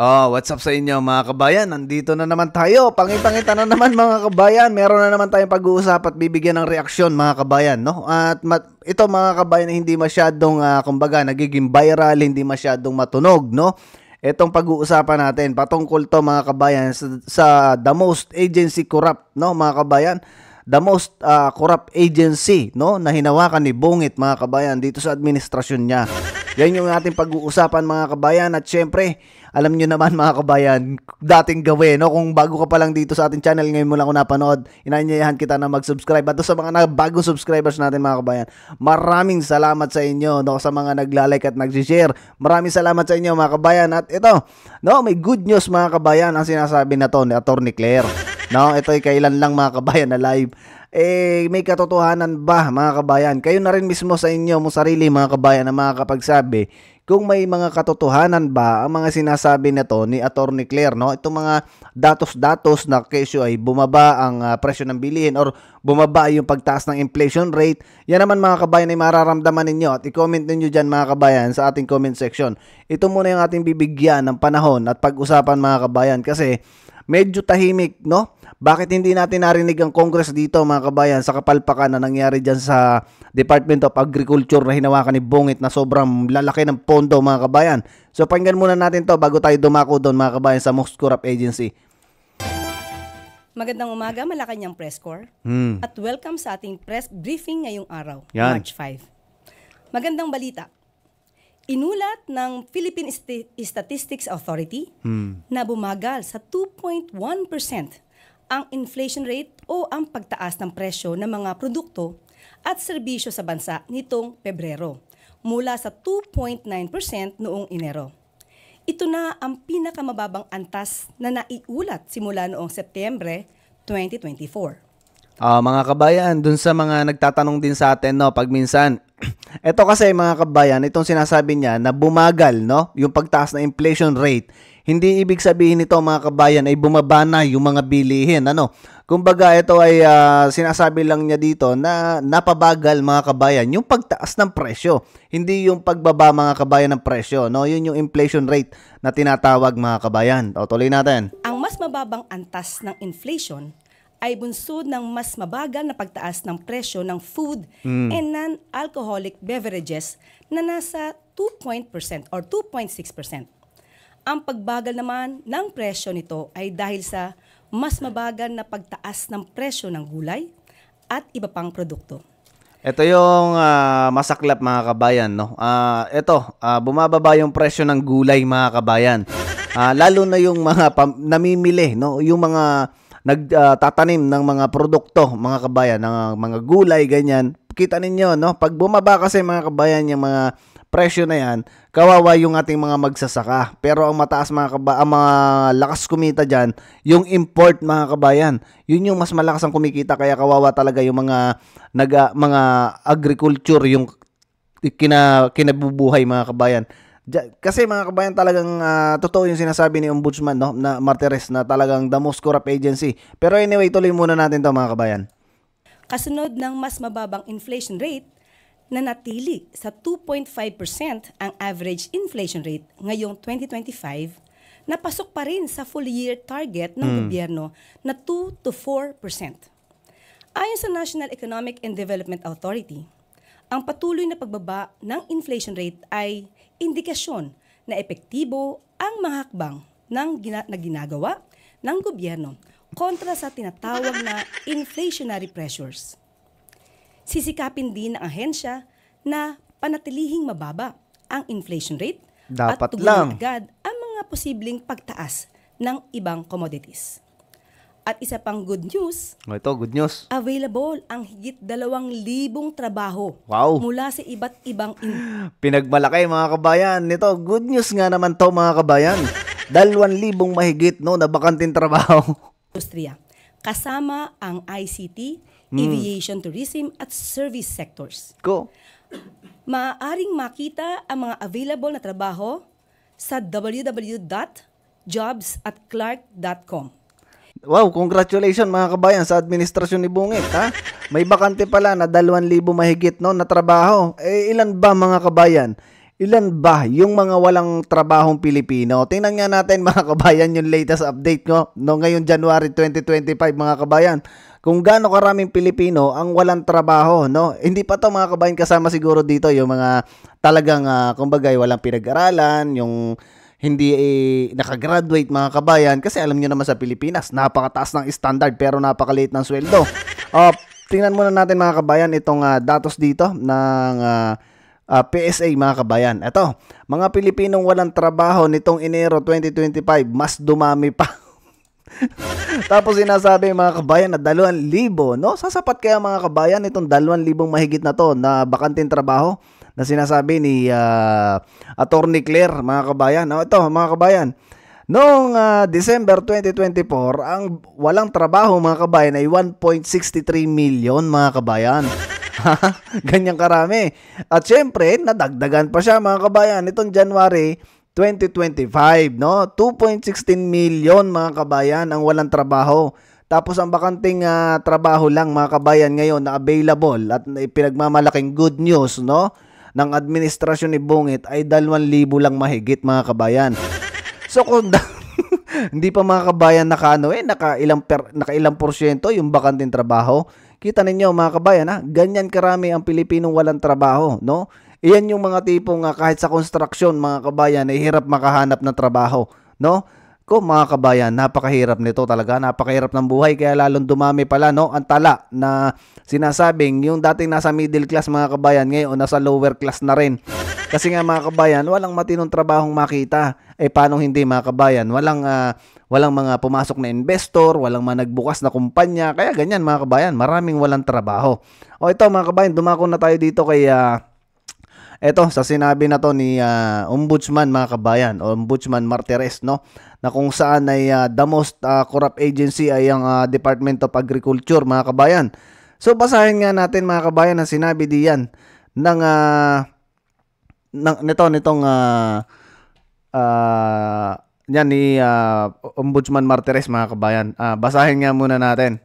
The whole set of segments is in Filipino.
Oh, what's up sa inyo mga kabayan? Nandito na naman tayo. Pangitang-ita na naman mga kabayan. Meron na naman tayong pag-uusap at bibigyan ng reaksyon mga kabayan, no? At ito mga kabayan hindi masyadong kumbaga nagiging viral, hindi masyadong matunog, no? Itong pag-uusapan natin patungkol to mga kabayan sa the most agency corrupt, no mga kabayan? The most corrupt agency, no, na hinawakan ni Bungit mga kabayan dito sa administrasyon niya. Yan yung ating pag-uusapan mga kabayan at syempre, alam nyo naman mga kabayan, dating gawin, no? Kung bago ka pa lang dito sa ating channel, ngayon mo lang ako napanood, inaanyayahan kita na mag-subscribe. At sa mga bagong subscribers natin mga kabayan, maraming salamat sa inyo, no? Sa mga nagla-like at nag-share. Maraming salamat sa inyo mga kabayan. At ito, no, may good news mga kabayan ang sinasabi na to ni Atty. Claire. No, ito ay kailan lang mga kabayan na live. May katotohanan ba mga kabayan? Kayo na rin mismo sa inyo mong sarili mga kabayan na makakapagsabi kung may mga katotohanan ba ang mga sinasabi na to ni Atty. Claire, no? Itong mga datos-datos na kesyo ay bumaba ang presyo ng bilihin or bumaba yung pagtaas ng inflation rate. Yan naman mga kabayan ay mararamdaman ninyo at i-comment ninyo dyan mga kabayan sa ating comment section. Ito muna yung ating bibigyan ng panahon at pag-usapan mga kabayan kasi medyo tahimik, no? Bakit hindi natin narinig ang Congress dito mga kabayan sa kapalpakan na nangyari dyan sa Department of Agriculture na hinawakan ni Bungit na sobrang lalaki ng pondo mga kabayan. So pakinggan muna natin to bago tayo dumako doon mga kabayan sa most corrupt agency. Magandang umaga, Malacanang Press Corps. At welcome sa ating press briefing ngayong araw, Yan. March 5. Magandang balita. Inulat ng Philippine Statistics Authority na bumagal sa 2.1% ang inflation rate o ang pagtaas ng presyo ng mga produkto at serbisyo sa bansa nitong Pebrero mula sa 2.9% noong Enero. Ito na ang pinakamababang antas na naiulat simula noong Setyembre 2024. Mga kabayan, dun sa mga nagtatanong din sa atin, no, pag minsan, ito kasi mga kabayan, itong sinasabi niya na bumagal, no, yung pagtaas na inflation rate, hindi ibig sabihin nito mga kabayan ay bumaba na yung mga bilihin, ano. Kumbaga ito ay sinasabi lang niya dito na napabagal mga kabayan yung pagtaas ng presyo, hindi yung pagbaba mga kabayan ng presyo, no. Yun yung inflation rate na tinatawag mga kabayan. O, tuloy natin. Ang mas mababang antas ng inflation ay bunsod ng mas mabagal na pagtaas ng presyo ng food and non-alcoholic beverages na nasa 2% or 2.6%. Ang pagbagal naman ng presyo nito ay dahil sa mas mabagal na pagtaas ng presyo ng gulay at iba pang produkto. Ito yung masaklap mga kabayan, no. Bumababa yung presyo ng gulay mga kabayan. Lalo na yung mga namimili, no, yung mga nagtatanim ng mga produkto, mga kabayan, ng mga gulay, ganyan. Kita ninyo, no? Pag bumaba kasi mga kabayan yung mga presyo na yan, kawawa yung ating mga magsasaka. Pero ang mataas ang mga lakas kumita dyan, yung import mga kabayan. Yun yung mas malakas ang kumikita, kaya kawawa talaga yung mga agriculture, yung kinabubuhay mga kabayan. Kasi mga kabayan talagang totoo yung sinasabi ni Ombudsman, no, na Martires na talagang the most corrupt agency. Pero anyway, tuloy muna natin to mga kabayan. Kasunod ng mas mababang inflation rate, nanatili sa 2.5% ang average inflation rate ngayong 2025, napasok pa rin sa full year target ng gobyerno na 2 to 4%. Ayon sa National Economic and Development Authority, ang patuloy na pagbaba ng inflation rate ay indikasyon na epektibo ang mga hakbang na ginagawa ng gobyerno kontra sa tinatawag na inflationary pressures. Sisikapin din ng ahensya na panatilihing mababa ang inflation rate at tugunan agad ang mga posibleng pagtaas ng ibang commodities. At isa pang good news, ito, good news. Available ang higit 2,000 trabaho mula sa iba't ibang pinagmalaki mga kabayan. Nito, good news nga naman to mga kabayan. 2,000 mahigit, no, na bakanting trabaho. Industriya, kasama ang ICT, aviation, tourism at service sectors. Maaaring makita ang mga available na trabaho sa www.jobs@clark.com. Wow, congratulations mga kabayan sa administrasyon ni Bungit, ha? May bakante pala na 2,000 mahigit, no, na trabaho. Ilan ba mga kabayan? Ilan ba yung mga walang trabahong Pilipino? Tingnan nga natin mga kabayan yung latest update no ngayong January 2025 mga kabayan. Kung gaano karaming Pilipino ang walang trabaho, no? Hindi pa to mga kabayan kasama siguro dito yung mga talagang kumbaga walang pinag-aralan, yung hindi nakagraduate mga kabayan kasi alam niyo naman sa Pilipinas, napakataas ng standard pero napakaliit ng sweldo. Tingnan muna natin mga kabayan itong datos dito ng PSA mga kabayan. Ito, mga Pilipinong walang trabaho nitong Enero 2025, mas dumami pa. Tapos sinasabi mga kabayan na 2,000, no? Sasapat kaya mga kabayan itong 2,000 mahigit na to na bakanting trabaho na sinasabi ni Attorney Claire mga kabayan. Ito mga kabayan, noong December 2024, ang walang trabaho mga kabayan ay 1.63 million mga kabayan. Ganyang karami. At syempre, nadagdagan pa siya mga kabayan itong January 2025, no? 2.16 million mga kabayan ang walang trabaho. Tapos ang bakanting trabaho lang mga kabayan ngayon na available at pinagmamalaking good news, no, ng administrasyon ni Bungit ay 2,000 lang mahigit mga kabayan. So kung hindi pa mga kabayan nakailang porsyento yung bakanting trabaho. Kita ninyo mga kabayan ganyan karami ang Pilipinong walang trabaho, no? Iyan yung mga tipong kahit sa construction mga kabayan ay hirap makahanap ng trabaho, no? Mga kabayan, napakahirap nito talaga, napakahirap ng buhay kaya lalong dumami pala, no? Ang tala na sinasabing yung dating nasa middle class mga kabayan ngayon nasa lower class na rin. Kasi nga mga kabayan, walang matinong trabahong makita. Paano hindi mga kabayan? Walang mga pumasok na investor, walang mga nagbukas na kumpanya. Kaya ganyan mga kabayan, maraming walang trabaho. Ito mga kabayan, dumako na tayo dito kay eto sa sinabi na to ni Ombudsman mga kabayan, Ombudsman Martires, no, na kung saan ay the most corrupt agency ay ang Department of Agriculture mga kabayan. So basahin nga natin mga kabayan ang sinabi diyan ng nitong yan ni Ombudsman Martires mga kabayan. Basahin nga muna natin.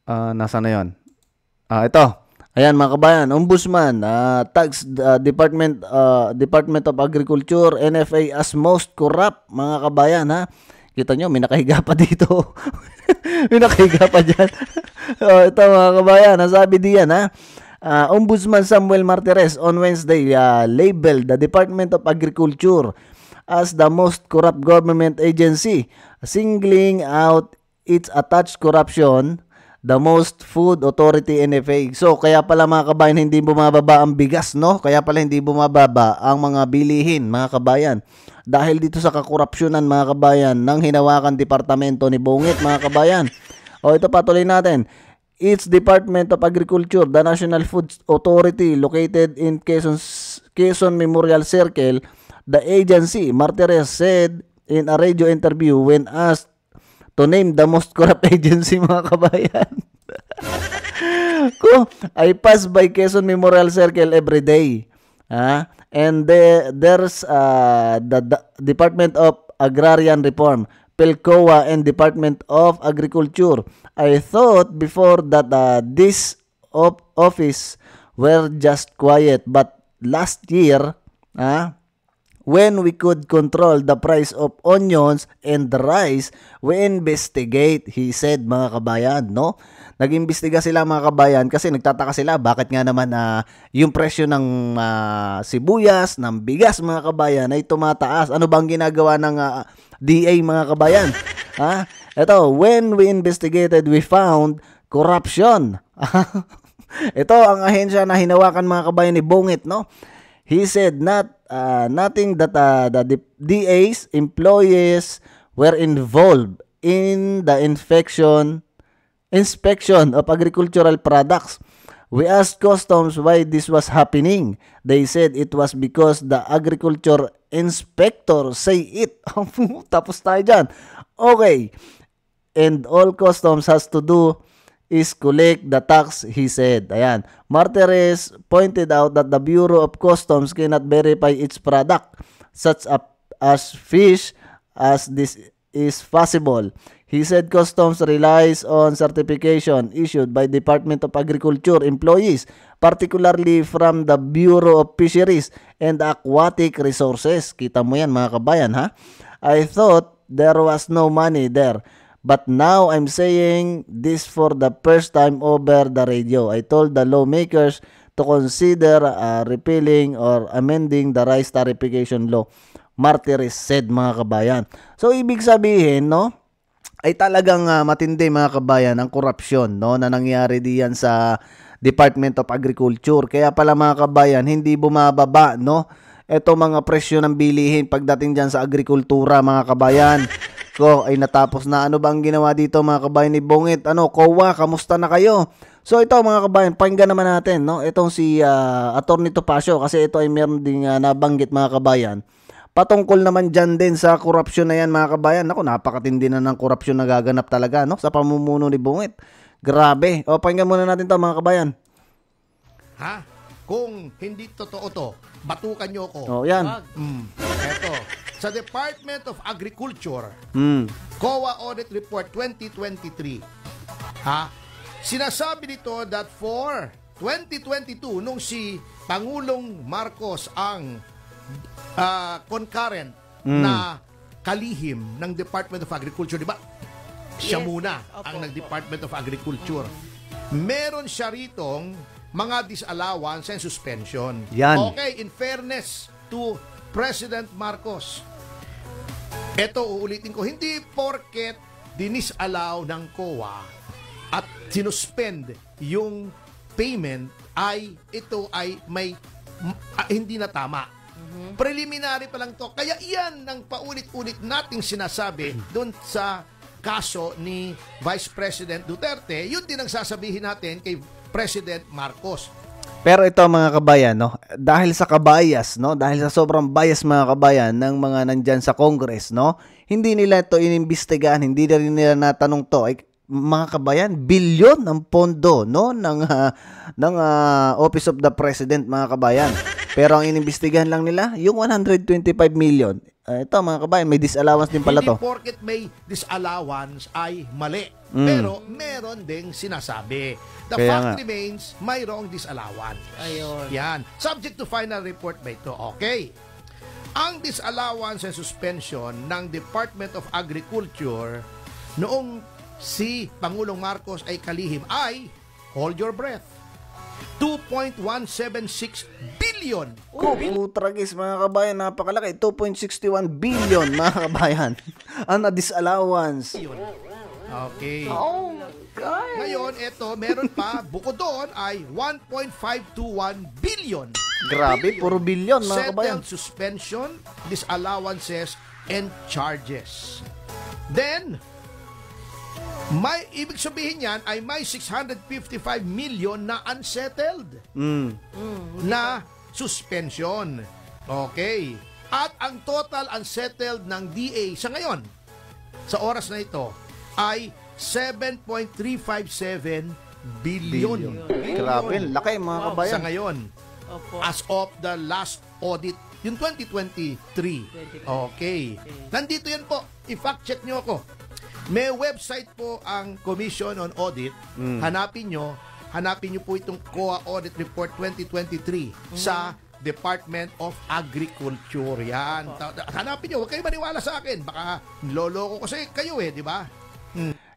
Nasaan na yun? Ito. Ayan mga kabayan, Ombudsman, tags Department of Agriculture, NFA as most corrupt mga kabayan Kita nyo, may nakahiga pa dito. May nakahiga pa dyan. Ito mga kabayan, nasabi diyan Ombudsman Samuel Martires on Wednesday labeled the Department of Agriculture as the most corrupt government agency, singling out its attached corruption, the most food authority NFA. So, kaya pala mga kabayan hindi bumababa ang bigas, no? Kaya pala hindi bumababa ang mga bilihin, mga kabayan. Dahil dito sa kakorupsyonan, mga kabayan, ng hinawakan departamento ni Bungit, mga kabayan. Ito patuloy natin. Its Department of Agriculture, the National Food Authority located in Quezon Memorial Circle, the agency, Martires said in a radio interview when asked to name the most corrupt agency mga kabayan. I pass by Quezon Memorial Circle every day. And there's the Department of Agrarian Reform, PELCOA, and Department of Agriculture. I thought before that this office were just quiet, but last year, when we could control the price of onions and the rice, we investigate, he said mga kabayan, no? Nag-imbestiga sila mga kabayan kasi nagtataka sila bakit nga naman yung presyo ng sibuyas, ng bigas mga kabayan ay tumataas. Ano bang ginagawa ng DA mga kabayan? Ito, when we investigated, we found corruption. Ito ang ahensya na hinawakan mga kabayan ni Bungit, no? He said nothing that the DA's employees were involved in the inspection of agricultural products. We asked customs why this was happening. They said it was because the agriculture inspector say it. Tapos tayo dyan. Okay. And all customs has to do is collect the tax, he said. Ayan. Martires pointed out that the Bureau of Customs cannot verify its product, such as fish, as this is possible. He said customs relies on certification issued by Department of Agriculture employees, particularly from the Bureau of Fisheries and Aquatic Resources. Kita mo yan mga kabayan ha? I thought there was no money there. But now I'm saying this for the first time over the radio. I told the lawmakers to consider repealing or amending the rice tariffication law. Martires said mga kabayan. So ibig sabihin no, ay talagang matindi mga kabayan ang korupsyon no na nangyari diyan sa Department of Agriculture. Kaya pala mga kabayan hindi bumababa no eto mga presyo ng bilihin pagdating diyan sa agrikultura mga kabayan. Ko ay natapos na. Ano ba ang ginawa dito mga kabayan ni Bungit? Ano, COA, kamusta na kayo? So ito mga kabayan, pakinggan naman natin no itong si Attorney Topacio kasi ito ay meron ding nabanggit mga kabayan. Patungkol naman dyan din sa korupsyon na yan mga kabayan. Naku, napakatindi na ng korupsyon na gaganap talaga no? Sa pamumuno ni Bungit. Grabe. O, pakinggan muna natin to mga kabayan. Ha? Kung hindi totoo to, batukan nyo ko. O, yan. Eto. Sa Department of Agriculture, COA Audit Report 2023, ha? Sinasabi dito that for 2022, nung si Pangulong Marcos ang concurrent na kalihim ng Department of Agriculture, di ba? Siya muna ang nag-Department of Agriculture. Meron siya ritong mga disallowance and suspension. Yan. Okay, in fairness to President Marcos, eto uulitin ko, hindi porket dinisallow ng COA at sinuspend yung payment ay ito ay may hindi na tama. Preliminary pa lang to. Kaya iyan ang paulit-ulit nating sinasabi doon sa kaso ni Vice President Duterte. Yun din ang sasabihin natin kay President Marcos. Pero ito mga kabayan, no, dahil sa kabayas, no, dahil sa sobrang bias mga kabayan ng mga nandyan sa Congress, no, hindi nila ito inimbestigahan, hindi na rin nila natanong to. Ay, mga kabayan, bilyon ang pondo no ng Office of the President mga kabayan. Pero ang inimbestigahan lang nila yung 125 million. Ito mga kabayan, may disallowance din pala to. Hindi porket may disallowance ay mali. Pero meron ding sinasabi. The Kaya fact nga remains, mayroong disallowance. Ayun. Yan. Subject to final report ba ito? Okay. Ang disallowance and suspension ng Department of Agriculture noong si Pangulong Marcos ay kalihim ay, hold your breath, 2.176 billion. Tragis mga kabayan, napakalaki. 2.61 billion mga kabayan ang na-disallowance. Okay. Oh my God. Ngayon, ito, meron pa, bukod doon ay 1.521 billion. Grabe, puro bilyon mga kabayan. Settled suspension, disallowances, and charges. Then, may ibig sabihin yan ay may 655 million na unsettled na suspension. Okay. At ang total unsettled ng DA sa ngayon, sa oras na ito, ay 7.357 billion. Grabe, laki mga kabayan. Sa ngayon, as of the last audit, yung 2023. Okay. Nandito yan po. I-fact check nyo ako. May website po ang Commission on Audit. Hanapin nyo po itong COA Audit Report 2023 sa Department of Agriculture. Yan. Hanapin nyo. Huwag kayo maniwala sa akin. Baka niloloko ko kasi kayo di ba?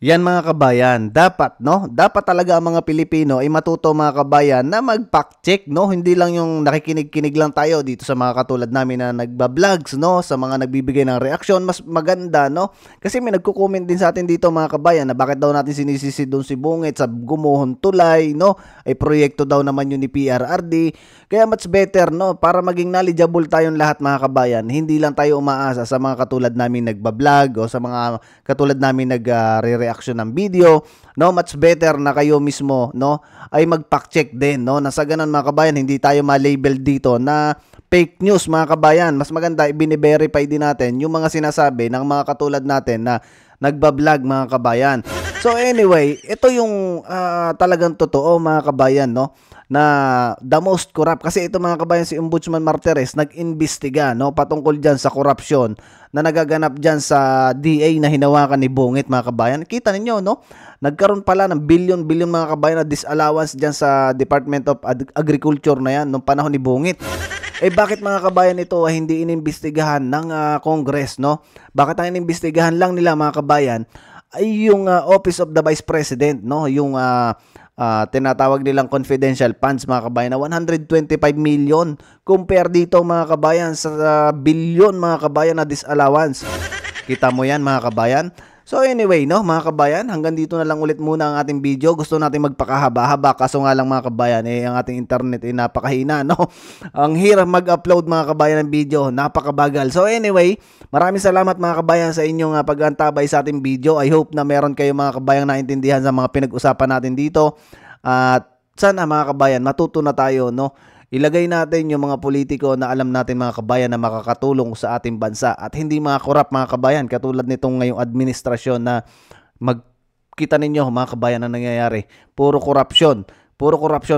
Yan mga kabayan, dapat no, dapat talaga ang mga Pilipino ay matuto mga kabayan na mag-fact check no, hindi lang yung nakikinig-kinig lang tayo dito sa mga katulad namin na nagba-vlogs no, sa mga nagbibigay ng reaksyon, mas maganda no. Kasi may nagko-comment din sa atin dito mga kabayan na bakit daw natin sinisisi doon si Bungit sa Gumuhon Tulay no, ay proyekto daw naman yun ni PRRD. Kaya much better no, para maging knowledgeable tayong lahat mga kabayan, hindi lang tayo umaasa sa mga katulad namin nagba-vlog o sa mga katulad namin nagre-reaction ng video, no, much better na kayo mismo no ay mag-fact check din no, na sa ganun mga kabayan hindi tayo ma-label dito na fake news mga kabayan. Mas maganda ibini-verify din natin yung mga sinasabi ng mga katulad natin na nagba-vlog mga kabayan. So anyway, ito yung talagang totoo mga kabayan, no? Na the most corrupt. Kasi ito mga kabayan, si Ombudsman Martires nag-imbestiga, no? Patungkol dyan sa korupsyon na nagaganap dyan sa DA na hinawakan ni Bungit mga kabayan. Kita ninyo, no? Nagkaroon pala ng billion-billion mga kabayan na disallowance dyan sa Department of Agriculture na yan nung panahon ni Bungit. Bakit mga kabayan ito hindi inimbestigahan ng Congress, no? Bakit ang inimbestigahan lang nila mga kabayan ay yung Office of the Vice President, no? Yung tinatawag nilang confidential funds mga kabayan na 125 million compare dito mga kabayan sa billion mga kabayan na disallowance. Kita mo yan mga kabayan? So anyway, no, mga kabayan, hanggang dito na lang ulit muna ang ating video. Gusto natin magpakahaba-haba kaso nga lang mga kabayan, ang ating internet ay napakahina, no? Ang hirap mag-upload mga kabayan ng video, napakabagal. So anyway, maraming salamat mga kabayan sa inyong pag-antabay sa ating video. I hope na meron kayo mga kabayang naintindihan sa mga pinag-usapan natin dito. At sana mga kabayan, matuto na tayo, no? Ilagay natin yung mga politiko na alam natin mga kabayan na makakatulong sa ating bansa at hindi mga korap mga kabayan katulad nitong ngayong administrasyon na magkita ninyo mga kabayan na nangyayari. Puro korupsyon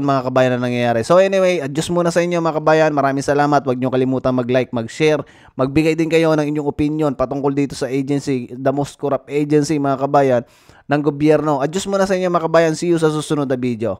mga kabayan na nangyayari. So anyway, adjust muna sa inyo mga kabayan. Maraming salamat. Huwag nyo kalimutan mag-like, mag-share. Magbigay din kayo ng inyong opinion patungkol dito sa agency, the most corrupt agency mga kabayan ng gobyerno. Adjust muna sa inyo mga kabayan. See you sa susunod na video.